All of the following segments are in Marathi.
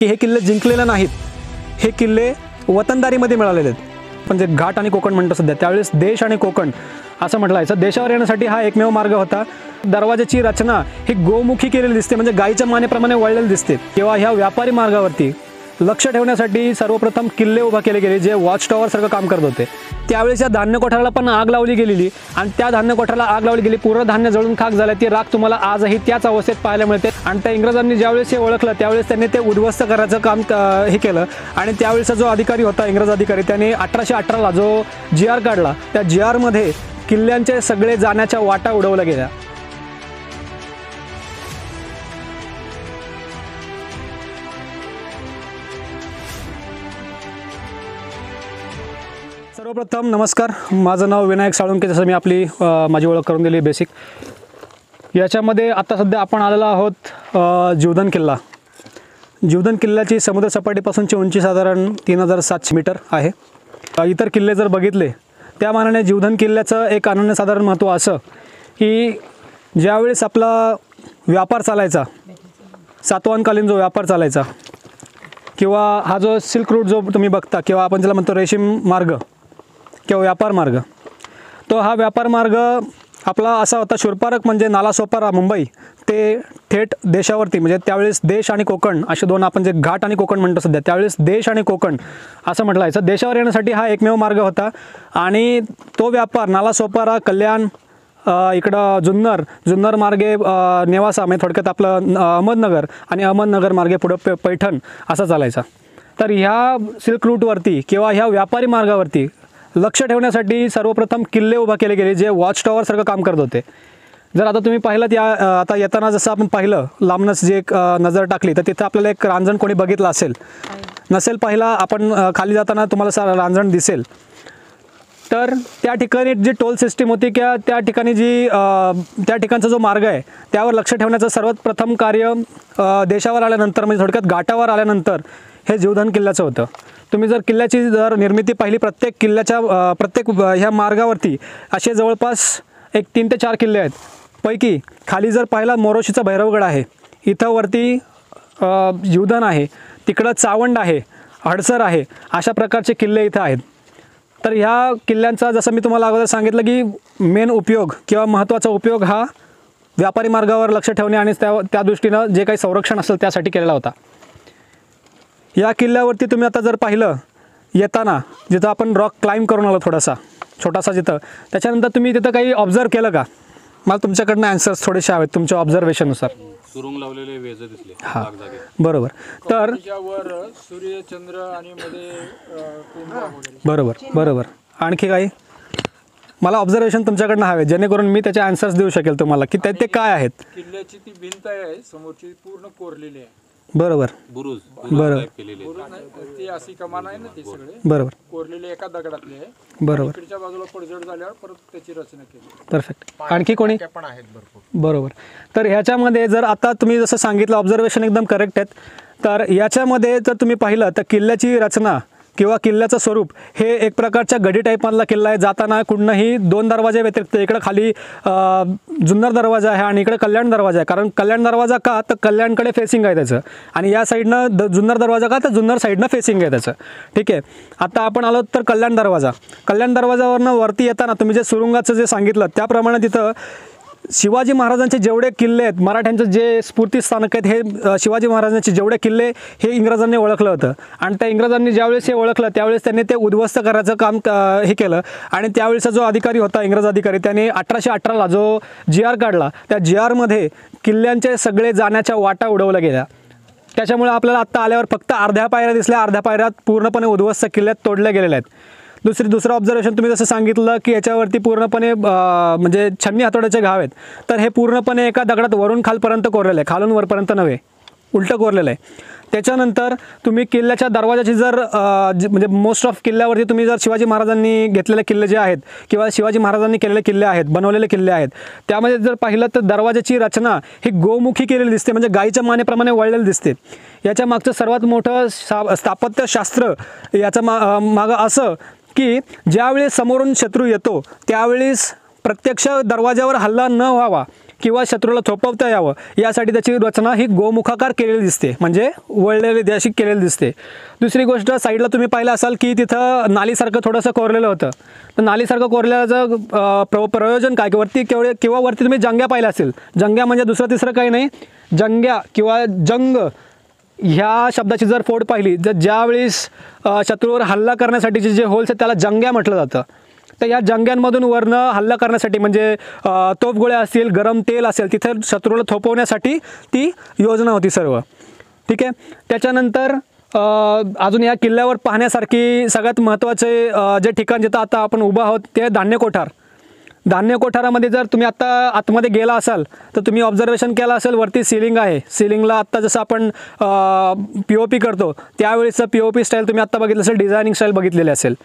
की हे किल्ले जिंकलेले नाहीत, हे किल्ले वतनदारीमध्ये मिळालेले आहेत. पण जे घाट आणि कोकण म्हणतो सध्या, त्यावेळेस देश आणि कोकण असं म्हटलं जायचं. देशावर येण्यासाठी हा एकमेव मार्ग होता. दरवाजाची रचना ही गोमुखी केलेली दिसते, म्हणजे गायीच्या मानेप्रमाणे वळलेली दिसते. किंवा ह्या व्यापारी मार्गावरती लक्ष ठेवण्यासाठी सर्वप्रथम किल्ले उभा केले गेले, जे वॉच टॉवर सारखं काम करत होते. त्यावेळेस या धान्य कोठाराला पण आग लावली गेलेली आणि त्या धान्य कोठाराला आग लावली गेली, पूर्ण धान्य जळून खाक झालं. ती राख तुम्हाला आजही त्याच अवस्थेत पाहायला मिळते. आणि त्या इंग्रजांनी ज्यावेळेस हे ओळखलं, त्यावेळेस त्यांनी ते उद्ध्वस्त करायचं काम हे केलं. आणि त्यावेळेचा जो अधिकारी होता, इंग्रज अधिकारी, त्याने 1818ला जो GR काढला, त्या GR मध्ये किल्ल्यांचे सगळे जाण्याच्या वाटा उडवल्या गेल्या. सर्वप्रथम नमस्कार, माझं नाव विनायक साळुंके. जसं मी माझी ओळख करून दिली बेसिक. याच्यामध्ये आता सध्या आपण आलेलो आहोत जीवधन किल्ला. जीवधन किल्ल्याची समुद्र सपाटीपासूनची उंची साधारण 3700 मीटर आहे. इतर किल्ले जर बघितले त्या मानाने जीवधन किल्ल्याचं एक अनन्यसाधारण महत्त्व असं की ज्यावेळेस आपला व्यापार चालायचा, सातवाहनकालीन जो व्यापार चालायचा, किंवा हा जो सिल्क रूट जो तुम्ही बघता, किंवा आपण ज्याला म्हणतो रेशीम मार्ग किंवा व्यापार मार्ग, तो हा व्यापार मार्ग आपला असा होता. शूरपारक म्हणजे नालासोपारा मुंबई ते थेट देशावरती, म्हणजे त्यावेळेस देश आणि कोकण असे दोन, आपण जे घाट आणि कोकण म्हणतो सध्या, त्यावेळेस देश आणि कोकण असं म्हटलं जायचं. देशावर येण्यासाठी हा एकमेव मार्ग होता. आणि तो व्यापार नालासोपारा, कल्याण, इकडं जुन्नर मार्गे नेवासा, म्हणजे थोडक्यात आपलं अहमदनगर, आणि अहमदनगर मार्गे पुढं पैठण असा चालायचा. तर ह्या सिल्क रूटवरती किंवा ह्या व्यापारी मार्गावरती लक्ष ठेवण्यासाठी सर्वप्रथम किल्ले उभा केले गेले, जे वॉच टॉवरसारखं काम करत होते. जर आता तुम्ही पाहिलं, आता येताना जसं आपण पाहिलं लांबनच जे एक नजर टाकली, तर तिथं आपल्याला एक रांजण कोणी बघितलं असेल, नसेल पाहिला, आपण खाली जाताना तुम्हाला रांजण दिसेल. तर त्या ठिकाणी जी टोल सिस्टीम होती, किंवा त्या ठिकाणी त्या ठिकाणचा जो मार्ग आहे त्यावर लक्ष ठेवण्याचं सर्वात प्रथम कार्य देशावर आल्यानंतर, म्हणजे थोडक्यात घाटावर आल्यानंतर हे जीवधन किल्ल्याचं होतं. तुम्ही जर किल्ल्याची निर्मिती पाहिली, प्रत्येक ह्या मार्गावरती असे जवळपास एक 3 ते 4 किल्ले आहेत. पैकी खाली जर पाहिला, मोरोशीचा भैरवगड आहे, इथं वरती जीवधन आहे, तिकडं चावंड आहे, हडसर आहे, अशा प्रकारचे किल्ले इथं आहेत. तर ह्या किल्ल्यांचा, जसं मी तुम्हाला अगोदर सांगितलं की मेन उपयोग किंवा महत्त्वाचा उपयोग हा व्यापारी मार्गावर लक्ष ठेवणे आणि त्या दृष्टीनं जे काही संरक्षण असेल त्यासाठी केलेला होता. या किल्ल्यावरती तुम्ही आता जर पाहिलं, येताना जिथं आपण रॉक क्लाइंब करून आलो छोटासा जिथं, त्याच्यानंतर तुम्ही तिथं काही ऑब्झर्व केलं का? मला तुमच्याकडनं आन्सर्स थोडेसे हवेत तुमच्या ऑब्झर्वेशननुसार. सुरुंग लावलेले वेज दिसले. हां, बरोबर. तर सूर्य, चंद्र आणि मध्ये बरोबर. आणखी काही मला ऑब्झर्वेशन तुमच्याकडनं हवे, जेणेकरून मी त्याचे आन्सर्स देऊ शकेल तुम्हाला की ते काय आहेत. किल्ल्याची ती भिंत आहे समोरची, पूर्ण कोरलेली आहे. बरोबर. ती अशी कमान आहे ना, ती सगळे बरोबर कोरलेले एका दगडातले आहे. बरोबर. इकडच्या बाजूला पडझड झाल्यावर परत त्याची रचना केली. परफेक्ट. आणखी कोणी? पण आहेत भरपूर. बरोबर. तर ह्याच्यामध्ये जर आता तुम्ही जसं सांगितलं, ऑब्झर्वेशन एकदम करेक्ट आहेत. तर याच्यामध्ये जर तुम्ही पाहिलं तर किल्ल्याची रचना किंवा किल्ल्याचं स्वरूप हे एक प्रकारच्या गडी टाईपमधला किल्ला आहे. जाताना कुठनंही 2 दरवाजे व्यतिरिक्त इकडं खाली जुन्नर दरवाजा आहे आणि इकडे कल्याण दरवाजा आहे. कारण कल्याण दरवाजा का, तर कल्याणकडे फेसिंग आहे त्याचं, आणि या साईडनं जुन्नर दरवाजा का, तर जुन्नर साईडनं फेसिंग आहे त्याचं. ठीक आहे. आता आपण आलो तर कल्याण दरवाजावरनं वरती येताना तुम्ही जे सुरुंगाचं जे सांगितलं त्याप्रमाणे तिथं शिवाजी महाराजांचे जेवढे किल्ले आहेत, मराठ्यांचं जे स्फूर्तीस्थानक आहेत, हे शिवाजी महाराजांचे जेवढे किल्ले हे इंग्रजांनी ओळखलं होतं. आणि त्या इंग्रजांनी ज्यावेळेस हे ओळखलं त्यावेळेस त्यांनी ते उद्ध्वस्त करायचं काम हे केलं. आणि त्यावेळेचा जो अधिकारी होता, इंग्रज अधिकारी, त्याने 1818ला जो GR काढला, त्या GR मध्ये किल्ल्यांचे सगळे जाण्याच्या वाटा उडवल्या गेल्या. त्याच्यामुळे आपल्याला आत्ता आल्यावर फक्त अर्ध्या पायऱ्या दिसल्या, अर्ध्या पायऱ्यात पूर्णपणे उद्ध्वस्त किल्ल्यात तोडल्या गेलेल्या आहेत. दुसरं ऑब्झर्वेशन तुम्ही जसं सांगितलं की याच्यावरती पूर्णपणे म्हणजे छन्नी हातोड्याचे घाव आहेत. तर हे पूर्णपणे एका दगडात वरून खालपर्यंत कोरलेलं आहे, खालून वरपर्यंत नव्हे, उलटं कोरलेलं आहे. त्याच्यानंतर तुम्ही किल्ल्याच्या दरवाजाची जर म्हणजे मोस्ट ऑफ किल्ल्यावरती तुम्ही जर शिवाजी महाराजांनी घेतलेले किल्ले जे आहेत किंवा शिवाजी महाराजांनी केलेले किल्ले आहेत, बनवलेले किल्ले आहेत, त्यामध्ये जर पाहिलं तर दरवाजाची रचना ही गोमुखी केलेली दिसते, म्हणजे गायीच्या मानेप्रमाणे वळलेली दिसते. याच्या मागचं सर्वात मोठं स्थापत्यशास्त्र याचं मागं असं की ज्यावेळेस समोरून शत्रू येतो त्यावेळेस प्रत्यक्ष दरवाजावर हल्ला न व्हावा किंवा शत्रूला थोपवता यावं यासाठी त्याची रचना ही गोमुखाकार केलेली दिसते, म्हणजे वळलेली अशी केलेली दिसते. दुसरी गोष्ट, साईडला तुम्ही पाहिलं असाल की तिथं नालीसारखं थोडंसं कोरलेलं होतं. तर नालीसारखं कोरलेल्याचं प्रयोजन काय, की वरती किंवा वरती तुम्ही जंग्या पाहिल्या असेल. जंग्या म्हणजे दुसरं तिसरं काही नाही, जंग्या किंवा जंग ह्या शब्दाची जर फोड पाहिली, तर ज्यावेळेस शत्रूवर हल्ला करण्यासाठीचे जे होल्स आहेत त्याला जंग्या म्हटलं जातं. तर या जंग्यांमधून वरनं हल्ला करण्यासाठी म्हणजे तोफगोळ्या असतील, गरम तेल असेल, तिथे शत्रूला थोपवण्यासाठी ती योजना होती सर्व. ठीक आहे. त्याच्यानंतर अजून या किल्ल्यावर पाहण्यासारखी सगळ्यात महत्त्वाचे जे ठिकाण जिथं आता आपण उभं आहोत ते धान्य कोठार. धान्य कोठारामध्ये जर तुम्ही आत्ता आतमध्ये गेला असाल तर तुम्ही ऑब्झर्वेशन केलं असेल, वरती सिलिंग आहे. सिलिंगला आत्ता जसं आपण POP करतो त्यावेळेसचं POP स्टाईल तुम्ही आत्ता बघितलं असेल, डिझायनिंग स्टाईल बघितलेली असेल.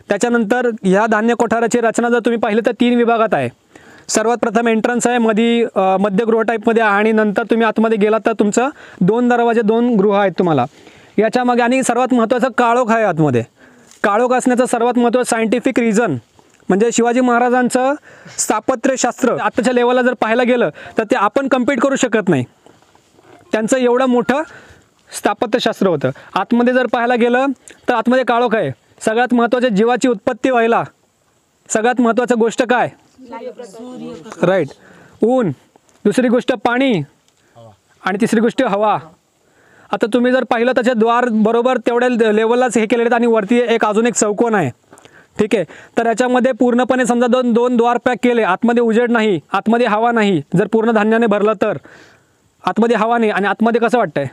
त्याच्यानंतर ह्या धान्य कोठाराची रचना जर तुम्ही पाहिली तर 3 विभागात आहे. सर्वात प्रथम एंट्रन्स आहे मध्यगृह टाईपमध्ये, आणि नंतर तुम्ही आतमध्ये गेलात तर तुमचं 2 दरवाजे 2 गृह आहेत तुम्हाला याच्यामागे. आणि सर्वात महत्त्वाचं काळोख आहे आतमध्ये. काळोख असण्याचं सर्वात महत्त्वाचं सायंटिफिक रिझन म्हणजे शिवाजी महाराजांचं स्थापत्यशास्त्र आत्ताच्या लेवलला जर पाहायला गेलं तर ते आपण कम्पीट करू शकत नाही. त्यांचं एवढं मोठं स्थापत्यशास्त्र होतं. आतमध्ये जर पाहायला गेलं तर आतमध्ये काळोख आहे. सगळ्यात महत्त्वाच्या जीवाची उत्पत्ती व्हायला सगळ्यात महत्त्वाचं गोष्ट काय, राईट, ऊन. दुसरी गोष्ट पाणी, आणि तिसरी गोष्ट हवा. आता तुम्ही जर पाहिलं त्याचे द्वार बरोबर तेवढ्या लेवललाच हे केलेले आहेत, आणि वरती अजून एक चौकोन आहे. ठीक आहे. तर याच्यामध्ये पूर्णपणे समजा दोन द्वार पॅक केले, आतमध्ये उजेड नाही, आतमध्ये हवा नाही. जर पूर्ण धान्याने भरलं तर आतमध्ये हवा नाही, आणि आतमध्ये कसं वाटतंय,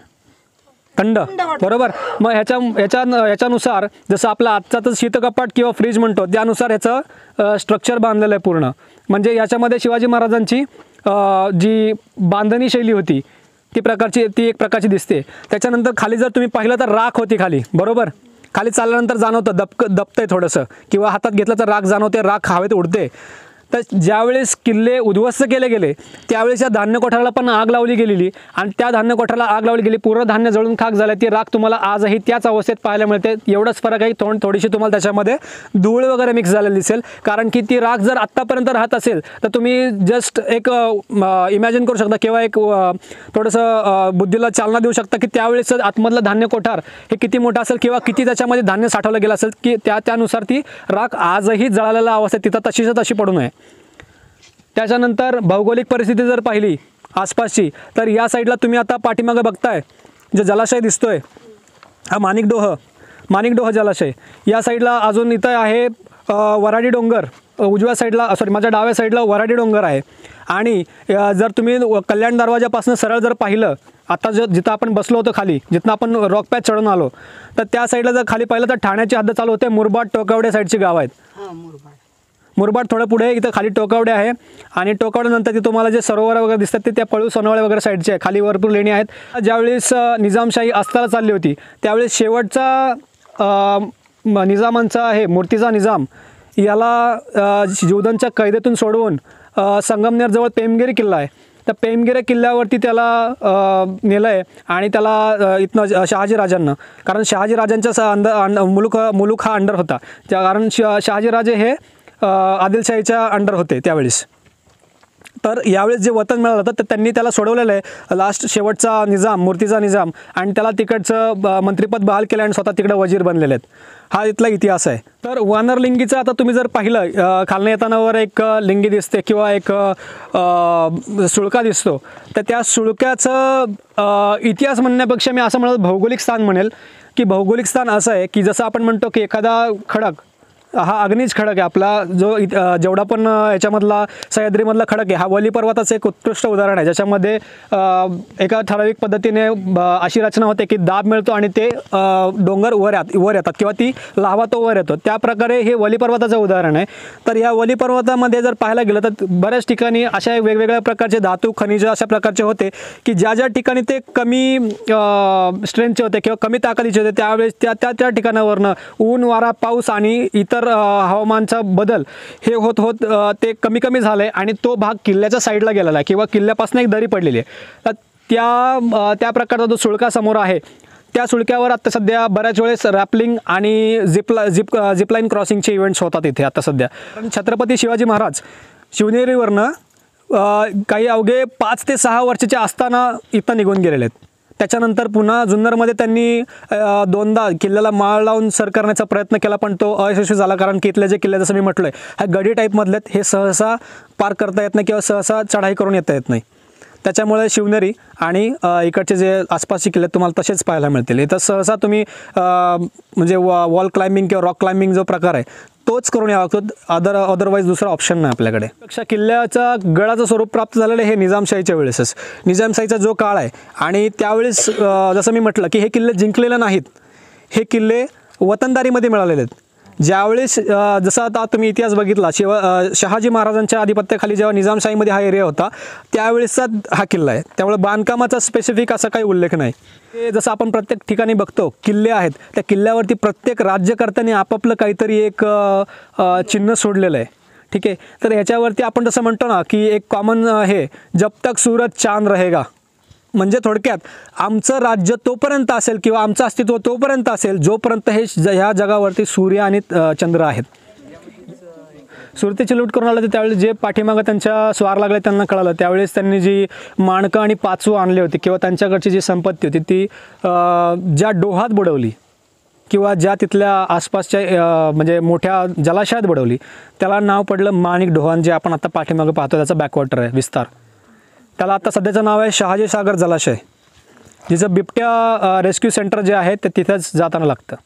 थंड, बरोबर. मग ह्याच्यानुसार जसं आपला आजचा तर शीतकपाट किंवा फ्रीज म्हणतो त्यानुसार ह्याचं स्ट्रक्चर बांधलेलं आहे पूर्ण. म्हणजे याच्यामध्ये शिवाजी महाराजांची जी बांधणी शैली होती ती एक प्रकारची दिसते. त्याच्यानंतर खाली जर तुम्ही पाहिलं तर राख होती खाली, बरोबर. खाली चालल्यानंतर जाणवतं दबतंय थोडंसं, किंवा हातात घेतलं तर राख जाणवते, राख हवेत उडते. तर ज्यावेळेस किल्ले उद्ध्वस्त केले गेले त्यावेळेस या धान्य कोठाराला पण आग लावली गेलेली, आणि त्या धान्य कोठाराला आग लावली गेली, पूर्ण धान्य जळून खाक झालं. ती राख तुम्हाला आजही त्याच अवस्थेत पाहायला मिळते. एवढंच फरक आहे, थोडीशी तुम्हाला त्याच्यामध्ये धूळ वगैरे मिक्स झालेली दिसेल, कारण की ती राख जर आत्तापर्यंत राहत असेल तर तुम्ही जस्ट एक इमॅजिन करू शकता किंवा एक थोडंसं बुद्धीला चालना देऊ शकता की त्यावेळेस आतमधलं धान्य कोठार हे किती मोठं असेल किंवा किती त्याच्यामध्ये धान्य साठवलं गेलं असेल, की त्यानुसार ती राख आजही जळालेल्या अवस्थेत तिथं तशीच तशी पडून आहे. त्याच्यानंतर भौगोलिक परिस्थिती जर पाहिली आसपासची, तर या साईडला तुम्ही आता पाठीमागे बघताय जे जलाशय दिसतोय, हा माणिकडोह जलाशय. या साईडला अजून इथं आहे वराडी डोंगर, उजव्या साईडला माझ्या डाव्या साईडला वराडी डोंगर आहे. आणि जर तुम्ही कल्याण दरवाजापासून सरळ जर पाहिलं, आता जिथं आपण बसलो होतो खाली, जिथं आपण रॉक पॅच चढून आलो, तर त्या साईडला जर खाली पाहिलं तर ठाण्याची हद्द चालू होते. मुरबाड टोकावडे साईडची गाव आहेत. मुरबाड थोडं पुढे इथं खाली टोकावडे आहे, आणि टोकावड्यानंतर ते तुम्हाला जे सरोवर वगैरे दिसतात ते त्या पळू सोनवळे वगैरे साईडचे आहे. खाली भरपूर लेणी आहेत. ज्यावेळेस निजामशाही अस्ताला चालली होती त्यावेळेस शेवटचा निजामांचा आहे मूर्तिजा निजाम याला जीवदानच्या कैदेतून सोडवून संगमनेरजवळ पेमगिरी किल्ला आहे, त्या पेमगिरी किल्ल्यावरती त्याला नेलं आहे. आणि त्याला इथनं शहाजीराजांना, कारण शहाजीराजांच्या मुलुक हा अंडर होता, कारण शहाजीराजे हे आदिलशाहीच्या अंडर होते त्यावेळेस. तर यावेळेस जे वतन मिळालं होतं तर त्यांनी त्याला सोडवलेलं आहे लास्ट शेवटचा निजाम मूर्तिजा निजाम, आणि त्याला तिकडचं मंत्रिपद बहाल केलं आणि स्वतः तिकडे वजीर बनलेले आहेत. हा इथला इतिहास आहे. तर वानरलिंगीचं आता तुम्ही जर पाहिलं, खालनं येताना वर एक लिंगी दिसते किंवा एक सुळका दिसतो, तर त्या सुळक्याचं इतिहास म्हणण्यापेक्षा मी असं म्हणत भौगोलिक स्थान म्हणेल, की भौगोलिक स्थान असं आहे की जसं आपण म्हणतो की एखादा खडक हा अग्नीच खडक आहे आपला, जो जेवढा पण याच्यामधला सह्याद्रीमधला खडक आहे हा वली पर्वताचं एक उत्कृष्ट उदाहरण आहे, ज्याच्यामध्ये एका ठराविक पद्धतीने अशी रचना होते की दाब मिळतो आणि ते डोंगर वर येतात किंवा ती लावा तो वर येतो. त्या प्रकारे हे वली पर्वताचं उदाहरण आहे. तर या वली पर्वतामध्ये जर पाहायला गेलं तर बऱ्याच ठिकाणी अशा वेगवेगळ्या प्रकारचे धातू खनिज अशा प्रकारचे होते की ज्या ठिकाणी ते कमी स्ट्रेंथचे होते किंवा कमी ताकदीचे होते त्यावेळेस त्या ठिकाणावरनं ऊन वारा पाऊस आणि इतर हवामानचा बदल हे होत ते कमी झालंय आणि तो भाग किल्ल्याच्या साईडला गेलेला आहे किंवा किल्ल्यापासून एक दरी पडलेली आहे. तर त्या प्रकारचा जो सुळका समोर आहे त्या सुळक्यावर आता सध्या बऱ्याच वेळेस रॅपलिंग आणि झिपलाईन क्रॉसिंगचे इव्हेंट्स होतात इथे आता सध्या. छत्रपती शिवाजी महाराज शिवनेरीवरनं काही अवघे 5 ते 6 वर्षाचे असताना इथं निघून गेलेले आहेत. त्याच्यानंतर पुन्हा जुन्नरमध्ये त्यांनी दोनदा किल्ल्याला माळ लावून सर करण्याचा प्रयत्न केला, पण तो अयशस्वी झाला. कारण की इथले जे किल्ले जसं मी म्हटलं आहे ह्या गडी टाईपमधले आहेत, हे सहसा पार करता येत नाही किंवा सहसा चढाई करून येता येत नाही. त्याच्यामुळे शिवनेरी आणि इकडचे जे आसपासचे किल्ले तुम्हाला तसेच पाहायला मिळतील. इथं सहसा तुम्ही म्हणजे वॉल क्लाइम्बिंग किंवा रॉक क्लाइम्बिंग जो प्रकार आहे तोच करून यावा लागतो. अदरवाईज दुसरा ऑप्शन नाही आपल्याकडे. पेक्षा किल्ल्याचा गडाचं स्वरूप प्राप्त झालेलं हे निजामशाहीच्या वेळेसच. निजामशाहीचा जो काळ आहे आणि त्यावेळेस जसं मी म्हटलं की हे किल्ले जिंकलेले नाहीत, हे किल्ले वतनदारीमध्ये मिळालेले आहेत. ज्यावेळेस जसं आता तुम्ही इतिहास बघितला, शहाजी महाराजांच्या आधिपत्याखाली जेव्हा निजामशाहीमध्ये हा एरिया होता त्यावेळेसचा हा किल्ला आहे. त्यामुळे बांधकामाचा स्पेसिफिक असा काही उल्लेख नाही. हे जसं आपण प्रत्येक ठिकाणी बघतो किल्ले आहेत, त्या किल्ल्यावरती प्रत्येक राज्यकर्त्यांनी आपापलं काहीतरी एक चिन्ह सोडलेलं आहे. ठीक आहे, तर ह्याच्यावरती आपण जसं म्हणतो ना की एक कॉमन हे जब तक सूरज चांद रहेगा, म्हणजे थोडक्यात आमचं राज्य तोपर्यंत असेल किंवा आमचं अस्तित्व तोपर्यंत असेल जोपर्यंत ह्या जगावरती सूर्य आणि चंद्र आहेत. सुरतेची लूट करून आलं त्यावेळेस जे पाठीमागं त्यांच्या स्वार लागले त्यांना कळालं, त्यावेळेस त्यांनी जी माणकं आणि पाचू आणले होते किंवा त्यांच्याकडची जी संपत्ती होती ती ज्या डोहात बुडवली किंवा ज्या तिथल्या आसपासच्या म्हणजे मोठ्या जलाशयात बुडवली त्याला नाव पडलं माणिक डोहान, जे आपण आता पाठीमागं पाहतो त्याचा बॅकवॉटर आहे विस्तार. त्याला आता सध्याचं नाव आहे शहाजी सागर जलाशय, जिचं बिबट्या रेस्क्यू सेंटर जे आहे ते तिथेच जाताना लागतं.